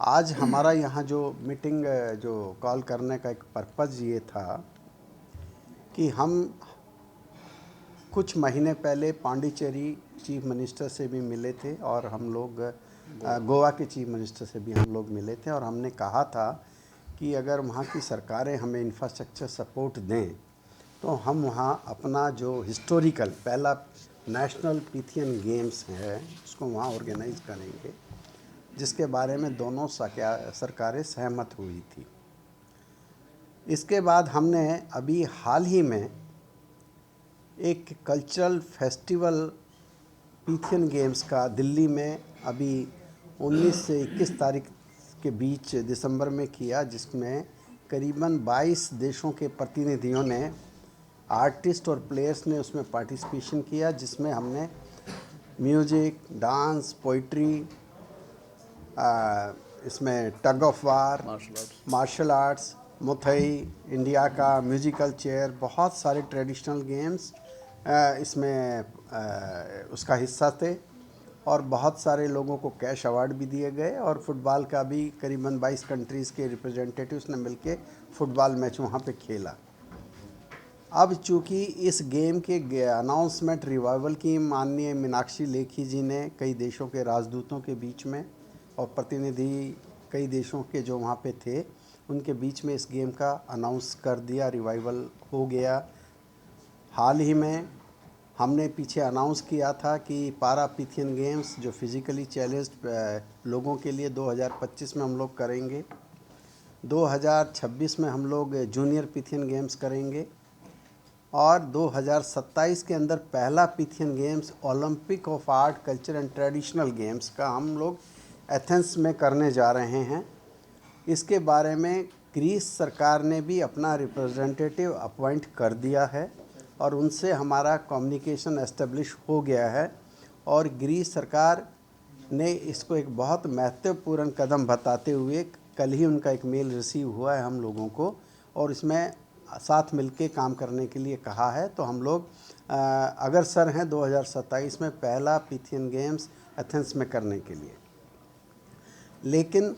आज हमारा यहाँ जो मीटिंग जो कॉल करने का एक पर्पज़ ये था कि हम कुछ महीने पहले पांडिचेरी चीफ मिनिस्टर से भी मिले थे और हम लोग गोवा के चीफ मिनिस्टर से भी हम लोग मिले थे और हमने कहा था कि अगर वहाँ की सरकारें हमें इंफ्रास्ट्रक्चर सपोर्ट दें तो हम वहाँ अपना जो हिस्टोरिकल पहला नेशनल पीथियन गेम्स है उसको वहाँ ऑर्गेनाइज करेंगे, जिसके बारे में दोनों सरकारें सहमत हुई थी। इसके बाद हमने अभी हाल ही में एक कल्चरल फेस्टिवल पीथियन गेम्स का दिल्ली में अभी 19 से 21 तारीख के बीच दिसंबर में किया, जिसमें करीबन 22 देशों के प्रतिनिधियों ने, आर्टिस्ट और प्लेयर्स ने उसमें पार्टिसिपेशन किया, जिसमें हमने म्यूजिक, डांस, पोइट्री, इसमें tug of war, martial arts, Muay Thai, India का म्यूजिकल चेयर, बहुत सारे ट्रेडिशनल गेम्स इसमें उसका हिस्सा थे और बहुत सारे लोगों को कैश अवार्ड भी दिए गए और फुटबॉल का भी करीबन 22 कंट्रीज़ के रिप्रेजेंटेटिव्स ने मिलके फुटबॉल मैच वहाँ पे खेला। अब चूँकि इस गेम के अनाउंसमेंट रिवाइवल की माननीय मीनाक्षी लेखी जी ने कई देशों के राजदूतों के बीच में और प्रतिनिधि कई देशों के जो वहाँ पे थे उनके बीच में इस गेम का अनाउंस कर दिया, रिवाइवल हो गया। हाल ही में हमने पीछे अनाउंस किया था कि पारा पीथियन गेम्स जो फिज़िकली चैलेंज्ड लोगों के लिए 2025 में हम लोग करेंगे, 2026 में हम लोग जूनियर पीथियन गेम्स करेंगे और 2027 के अंदर पहला Pythian games Olympic of art, culture and traditional games का हम लोग एथेंस में करने जा रहे हैं। इसके बारे में ग्रीस सरकार ने भी अपना रिप्रेजेंटेटिव अपॉइंट कर दिया है और उनसे हमारा कम्युनिकेशन एस्टेब्लिश हो गया है और ग्रीस सरकार ने इसको एक बहुत महत्वपूर्ण कदम बताते हुए कल ही उनका एक मेल रिसीव हुआ है हम लोगों को और इसमें साथ मिलके काम करने के लिए कहा है। तो हम लोग अग्रसर हैं 2027 में पहला पीथियन गेम्स एथेंस में करने के लिए। लेकिन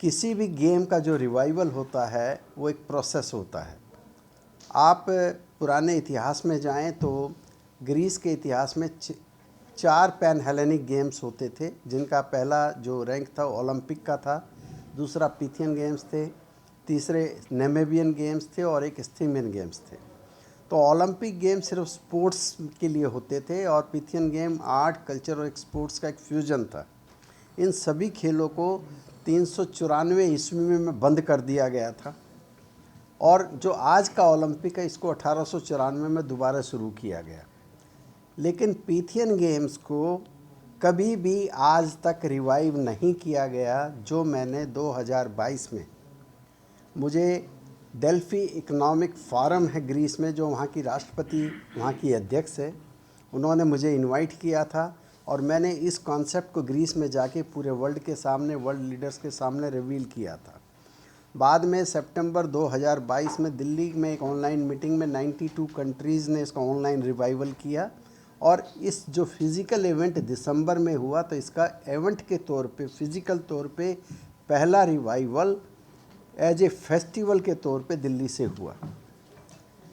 किसी भी गेम का जो रिवाइवल होता है वो एक प्रोसेस होता है। आप पुराने इतिहास में जाएं तो ग्रीस के इतिहास में 4 पैन हेलेनिक गेम्स होते थे, जिनका पहला जो रैंक था ओलंपिक का था, दूसरा पीथियन गेम्स थे, तीसरे नेमेबियन गेम्स थे और एक स्थिमियन गेम्स थे। तो ओलंपिक गेम सिर्फ स्पोर्ट्स के लिए होते थे और पीथियन गेम आर्ट, कल्चर और एक स्पोर्ट्स का एक फ्यूजन था। इन सभी खेलों को 394 ईस्वी में बंद कर दिया गया था और जो आज का ओलंपिक है इसको 1894 में दोबारा शुरू किया गया। लेकिन पीथियन गेम्स को कभी भी आज तक रिवाइव नहीं किया गया। जो मैंने 2022 में, मुझे डेल्फी इकोनॉमिक फोरम है ग्रीस में, जो वहाँ की राष्ट्रपति, वहाँ की अध्यक्ष है, उन्होंने मुझे इनवाइट किया था और मैंने इस कॉन्सेप्ट को ग्रीस में जाके पूरे वर्ल्ड के सामने, वर्ल्ड लीडर्स के सामने रिवील किया था। बाद में सितंबर 2022 में दिल्ली में एक ऑनलाइन मीटिंग में 92 कंट्रीज़ ने इसका ऑनलाइन रिवाइवल किया और इस जो फिज़िकल इवेंट दिसंबर में हुआ तो इसका इवेंट के तौर पे, फिज़िकल तौर पे पहला रिवाइवल एज ए फेस्टिवल के तौर पे दिल्ली से हुआ,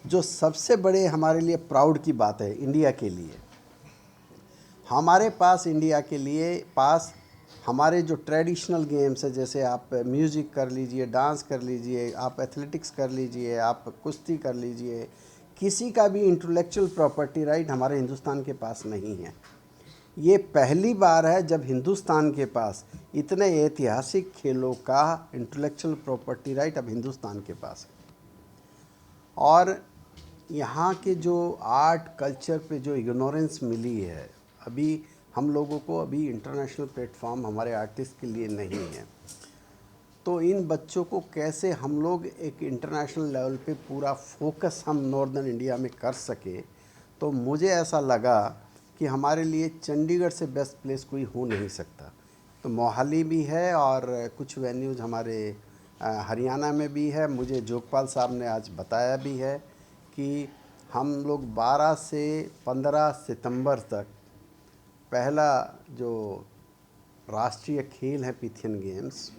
जो सबसे बड़े हमारे लिए प्राउड की बात है। इंडिया के लिए, हमारे पास इंडिया के लिए पास हमारे जो ट्रेडिशनल गेम्स है, जैसे आप म्यूज़िक कर लीजिए, डांस कर लीजिए, आप एथलेटिक्स कर लीजिए, आप कुश्ती कर लीजिए, किसी का भी इंटेलेक्चुअल प्रॉपर्टी राइट हमारे हिंदुस्तान के पास नहीं है। ये पहली बार है जब हिंदुस्तान के पास इतने ऐतिहासिक खेलों का इंटेलेक्चुअल प्रॉपर्टी राइट अब हिंदुस्तान के पास है। और यहाँ के जो आर्ट कल्चर पे जो इग्नोरेंस मिली है, अभी हम लोगों को अभी इंटरनेशनल प्लेटफॉर्म हमारे आर्टिस्ट के लिए नहीं है। तो इन बच्चों को कैसे हम लोग एक इंटरनेशनल लेवल पे पूरा फोकस हम नॉर्दर्न इंडिया में कर सके, तो मुझे ऐसा लगा कि हमारे लिए चंडीगढ़ से बेस्ट प्लेस कोई हो नहीं सकता। तो मोहाली भी है और कुछ वेन्यूज़ हमारे हरियाणा में भी है। मुझे जोगपाल साहब ने आज बताया भी है कि हम लोग 12 से 15 सितंबर तक पहला जो राष्ट्रीय खेल हैं पीथियन गेम्स,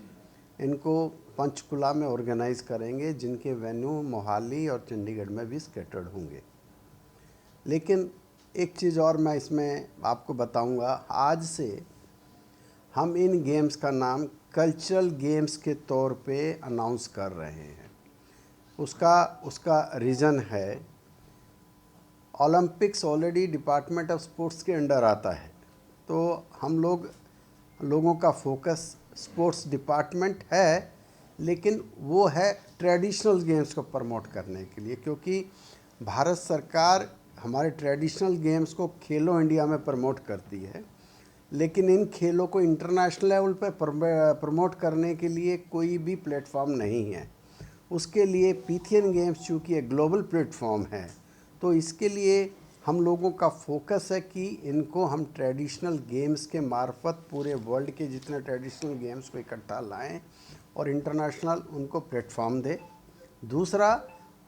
इनको पंचकुला में ऑर्गेनाइज़ करेंगे, जिनके वेन्यू मोहाली और चंडीगढ़ में भी स्कैटर्ड होंगे। लेकिन एक चीज़ और मैं इसमें आपको बताऊंगा, आज से हम इन गेम्स का नाम कल्चरल गेम्स के तौर पे अनाउंस कर रहे हैं। उसका रीज़न है, Olympics already department of sports के अंडर आता है, तो हम लोगों का फोकस स्पोर्ट्स डिपार्टमेंट है, लेकिन वो है ट्रेडिशनल गेम्स को प्रमोट करने के लिए, क्योंकि भारत सरकार हमारे ट्रेडिशनल गेम्स को खेलो इंडिया में प्रमोट करती है, लेकिन इन खेलों को इंटरनेशनल लेवल पर प्रमोट करने के लिए कोई भी प्लेटफॉर्म नहीं है। उसके लिए पीथियन गेम्स चूँकि एक ग्लोबल प्लेटफॉर्म है, तो इसके लिए हम लोगों का फोकस है कि इनको हम ट्रेडिशनल गेम्स के मार्फत पूरे वर्ल्ड के जितने ट्रेडिशनल गेम्स को इकट्ठा लाएं और इंटरनेशनल उनको प्लेटफॉर्म दें। दूसरा,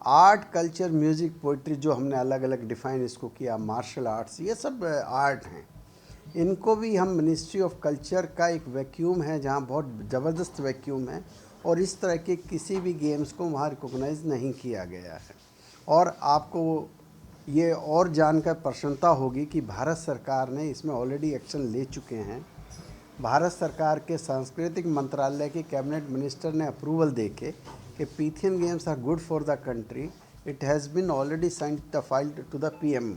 आर्ट, कल्चर, म्यूज़िक, पोइट्री, जो हमने अलग अलग डिफ़ाइन इसको किया, मार्शल आर्ट्स, ये सब आर्ट हैं। इनको भी हम मिनिस्ट्री ऑफ कल्चर का एक वैक्यूम है जहाँ बहुत ज़बरदस्त वैक्यूम है, और इस तरह के किसी भी गेम्स को वहाँ रिकॉग्नाइज़ नहीं किया गया है। और आपको ये और जानकर प्रसन्नता होगी कि भारत सरकार ने इसमें ऑलरेडी एक्शन ले चुके हैं। भारत सरकार के सांस्कृतिक मंत्रालय के कैबिनेट मिनिस्टर ने अप्रूवल देके कि Pythian games are good for the country, it has been already filed to the PMO।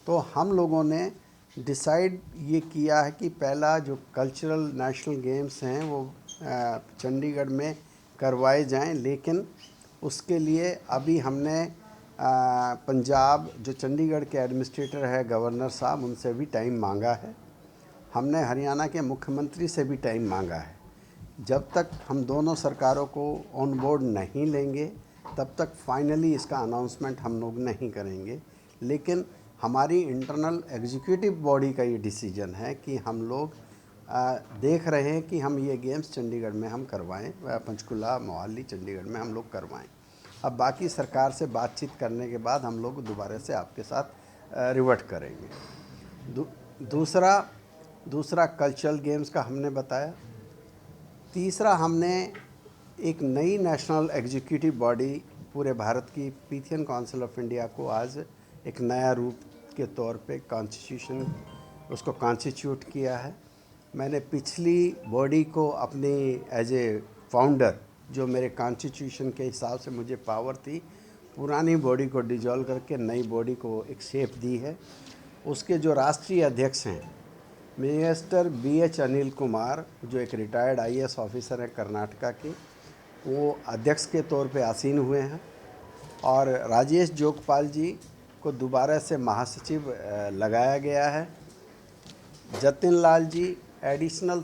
तो हम लोगों ने डिसाइड ये किया है कि पहला जो कल्चरल नेशनल गेम्स हैं वो चंडीगढ़ में करवाए जाएं, लेकिन उसके लिए अभी हमने पंजाब, जो चंडीगढ़ के एडमिनिस्ट्रेटर है गवर्नर साहब, उनसे भी टाइम मांगा है। हमने हरियाणा के मुख्यमंत्री से भी टाइम मांगा है। जब तक हम दोनों सरकारों को ऑन बोर्ड नहीं लेंगे, तब तक फाइनली इसका अनाउंसमेंट हम लोग नहीं करेंगे। लेकिन हमारी इंटरनल एग्जीक्यूटिव बॉडी का ये डिसीजन है कि हम लोग देख रहे हैं कि हम ये गेम्स चंडीगढ़ में हम करवाएं, पंचकुला, मोहाली, चंडीगढ़ में हम लोग करवाएं। अब बाकी सरकार से बातचीत करने के बाद हम लोग दोबारा से आपके साथ रिवर्ट करेंगे। दूसरा कल्चरल गेम्स का हमने बताया। तीसरा, हमने एक नई नेशनल एग्जीक्यूटिव बॉडी पूरे भारत की, पीथियन काउंसिल ऑफ इंडिया, को आज एक नया रूप के तौर पे कॉन्स्टिट्यूशन उसको कॉन्स्टिट्यूट किया है। मैंने पिछली बॉडी को अपनी एज ए फाउंडर, जो मेरे कॉन्स्टिट्यूशन के हिसाब से मुझे पावर थी, पुरानी बॉडी को डिजॉल्व करके नई बॉडी को एक शेप दी है। उसके जो राष्ट्रीय अध्यक्ष हैं मिनिस्टर BH अनिल कुमार, जो एक रिटायर्ड IAS ऑफिसर हैं कर्नाटका के, वो अध्यक्ष के तौर पे आसीन हुए हैं। और राजेश जोगपाल जी को दोबारा से महासचिव लगाया गया है। जतिन लाल जी एडिशनल